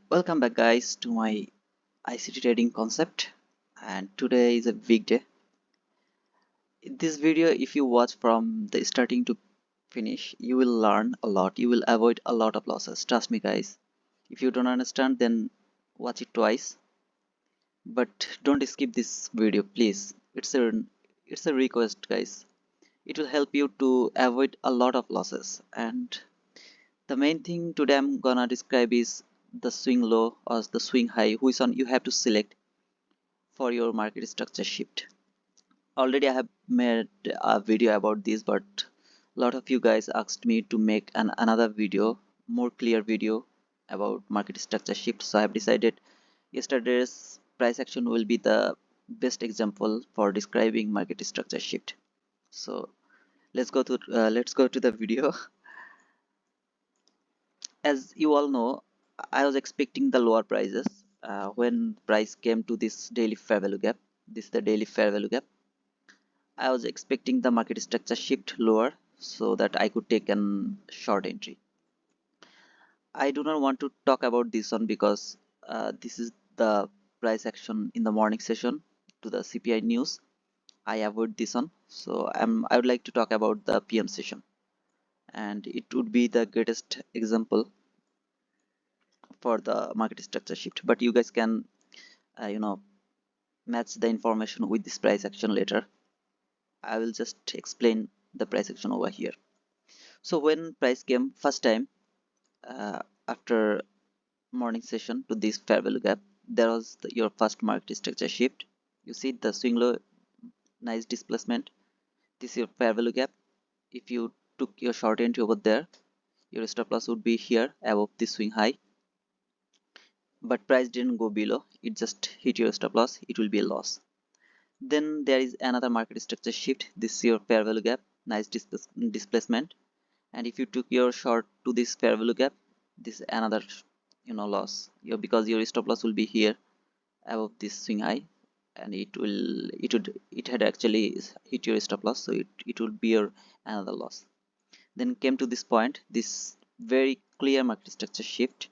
Welcome back guys to my ICT Trading Concept, and today is a big day. In this video, if you watch from the starting to finish, you will learn a lot. You will avoid a lot of losses. Trust me guys. If you don't understand, then watch it twice. But don't skip this video please. It's a request guys. It will help you to avoid a lot of losses. And the main thing today I'm gonna describe is the swing low or the swing high, which one you have to select for your market structure shift. Already I have made a video about this, but a lot of you guys asked me to make another video, more clear video about market structure shift. So I have decided yesterday's price action will be the best example for describing market structure shift. So let's go to the video. As you all know, I was expecting the lower prices when price came to this daily fair value gap. This is the daily fair value gap. I was expecting the market structure shift lower so that I could take an short entry. I do not want to talk about this one because this is the price action in the morning session to the CPI news. I avoid this one, so I would like to talk about the PM session, and it would be the greatest example for the market structure shift. But you guys can, uh, you know, match the information with this price action later. I will just explain the price action over here. So when price came first time after morning session to this fair value gap, there was your first market structure shift. You see the swing low, nice displacement. This is your fair value gap. If you took your short entry over there, your stop loss would be here above this swing high, but price didn't go below, it just hit your stop loss, it will be a loss. Then there is another market structure shift. This is your fair value gap, nice displacement, and if you took your short to this fair value gap, this is another loss, because your stop loss will be here above this swing high, and it had actually hit your stop loss, so it would be your another loss. Then came to this point, this very clear market structure shift.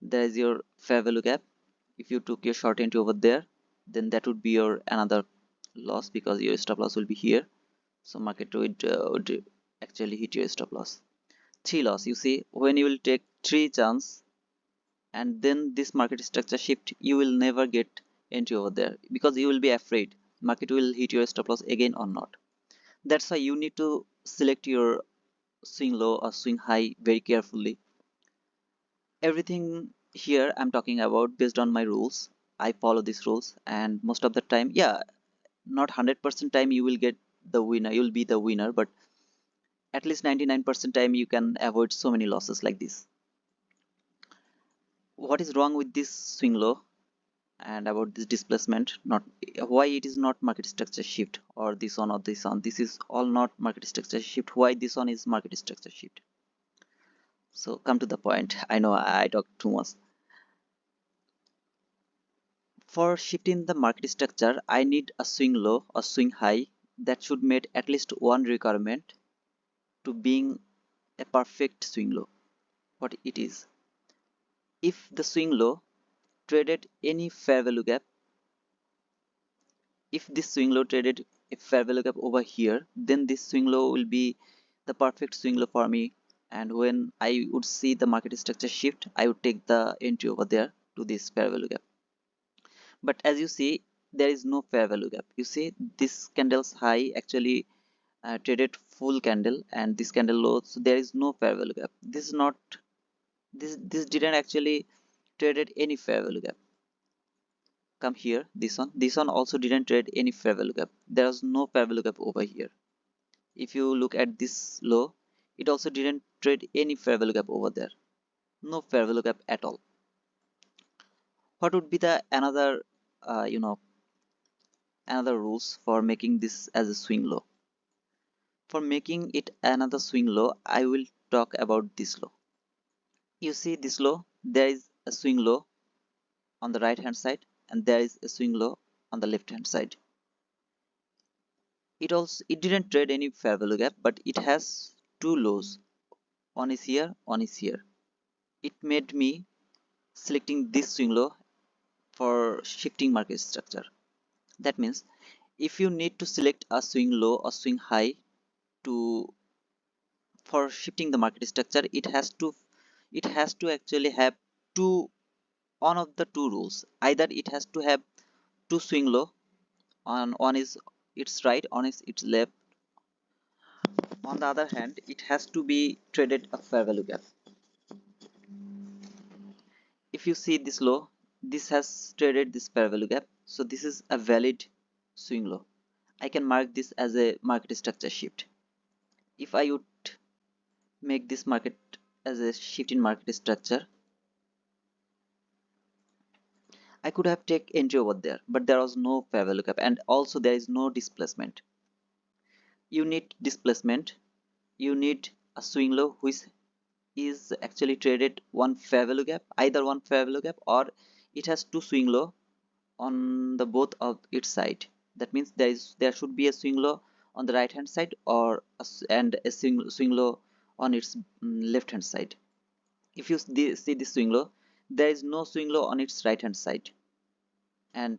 There is your fair value gap. If you took your short entry over there, then that would be your another loss because your stop loss will be here, so market would actually hit your stop loss. Three loss. You see, when you will take three chance and then this market structure shift, you will never get entry over there because you will be afraid market will hit your stop loss again or not. That's why you need to select your swing low or swing high very carefully. Everything here I'm talking about based on my rules. I follow these rules, and most of the time, yeah, not 100% time you will get the winner, you'll be the winner, but at least 99% time you can avoid so many losses like this. What is wrong with this swing low and about this displacement? Not why it is not market structure shift, or this one or this one, this is all not market structure shift. Why this one is market structure shift? So come to the point. I know I talked too much. For shifting the market structure, I need a swing low or swing high that should meet at least one requirement to being a perfect swing low. What it is? If the swing low traded any fair value gap, if this swing low traded a fair value gap over here, then this swing low will be the perfect swing low for me. And when I would see the market structure shift, I would take the entry over there to this fair value gap. But as you see, there is no fair value gap. You see, this candle's high actually traded full candle, and this candle low, so there is no fair value gap. This is not this didn't actually traded any fair value gap. Come here, this one also didn't trade any fair value gap. There was no fair value gap over here. If you look at this low, it also didn't trade any fair value gap over there. No fair value gap at all. What would be the another uh, you know another rules for making this as a swing low? For making it another swing low, I will talk about this low. You see this low, there is a swing low on the right hand side, and there is a swing low on the left hand side. It didn't trade any fair value gap, but it has two lows. One is here, one is here. It made me selecting this swing low for shifting market structure. That means if you need to select a swing low or swing high to for shifting the market structure, it has to actually have two one of the two rules. Either it has to have two swing low, on one is its right, one is its left. On the other hand, it has to be traded a fair value gap. If you see this low, this has traded this fair value gap, so this is a valid swing low. I can mark this as a market structure shift. If I would make this market as a shift in market structure, I could have take entry over there, but there was no fair value gap, and also there is no displacement. You need displacement. You need a swing low which is actually traded one fair value gap, either one fair value gap, or it has two swing low on the both of its side. That means there should be a swing low on the right hand side, or and a swing low on its left hand side. If you see this swing low, there is no swing low on its right hand side, and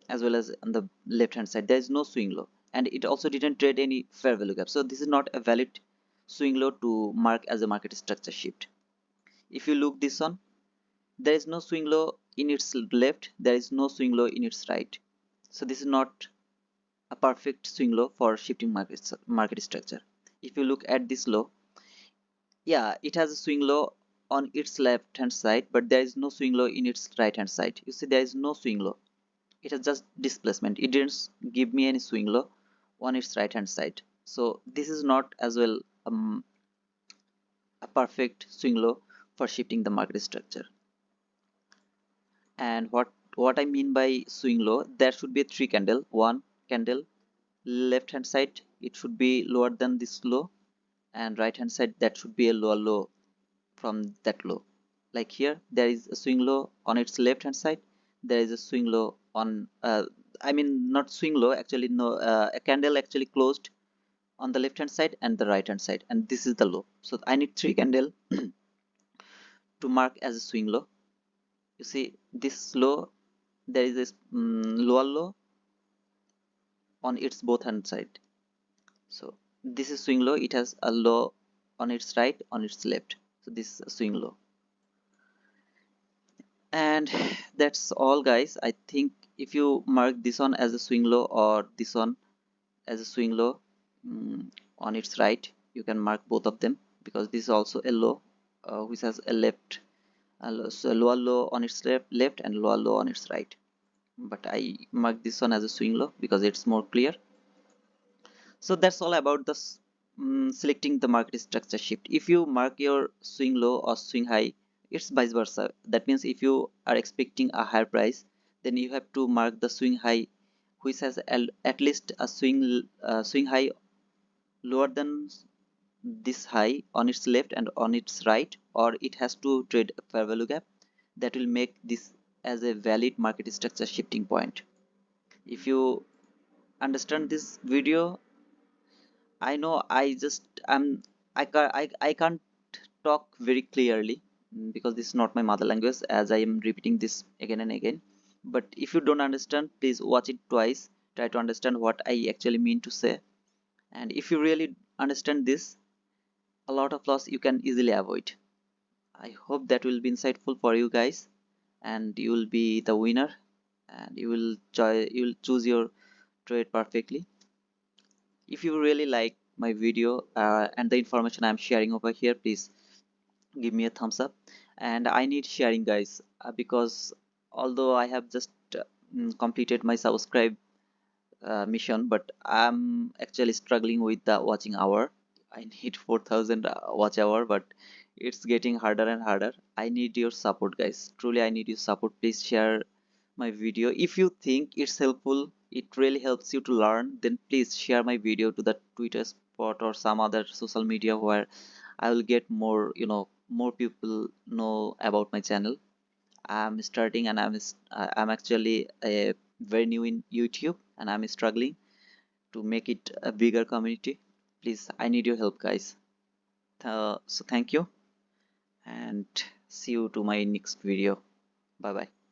as well as on the left hand side there is no swing low, and it also didn't trade any fair value gap, so this is not a valid swing low to mark as a market structure shift. If you look this one, there is no swing low in its left, there is no swing low in its right, so this is not a perfect swing low for shifting market structure. If you look at this low, yeah, it has a swing low on its left hand side, but there is no swing low in its right hand side. You see there is no swing low, it has just displacement. It didn't give me any swing low on its right hand side, so this is not as well a perfect swing low for shifting the market structure. And what I mean by swing low, there should be a three candle, one candle left hand side it should be lower than this low, and right hand side that should be a lower low from that low. Like here there is a swing low on its left hand side, there is a swing low on I mean not swing low actually, no, a candle actually closed on the left hand side and the right hand side, and this is the low, so I need three candle to mark as a swing low. You see this low, there is this lower low on its both hand side, so this is swing low, it has a low on its right, on its left, so this is a swing low. And that's all guys. I think if you mark this one as a swing low or this one as a swing low on its right, you can mark both of them, because this is also a low which has a left so a lower low on its left and lower low on its right, but I mark this one as a swing low because it's more clear. So that's all about the selecting the market structure shift. If you mark your swing low or swing high, it's vice versa. That means if you are expecting a higher price, then you have to mark the swing high which has at least a swing high lower than this high on its left and on its right, or it has to trade a fair value gap. That will make this as a valid market structure shifting point. If you understand this video, I know I can't talk very clearly, because this is not my mother language, as I am repeating this again and again. But if you don't understand, please watch it twice, try to understand what I actually mean to say. And if you really understand this, a lot of loss you can easily avoid. I hope that will be insightful for you guys, and you will be the winner, and you will choose your trade perfectly. If you really like my video and the information I'm sharing over here, please give me a thumbs up. And I need sharing guys, because although I have just completed my subscribe mission, but I'm actually struggling with the watching hour. I need 4,000 watch hour, but it's getting harder and harder. I need your support guys, truly I need your support. Please share my video if you think it's helpful, it really helps you to learn, then please share my video to the Twitter spot or some other social media where I will get more, more people know about my channel. I'm starting, and I'm actually very new in YouTube, and I'm struggling to make it a bigger community. Please, I need your help guys. So thank you, and see you to my next video. Bye bye.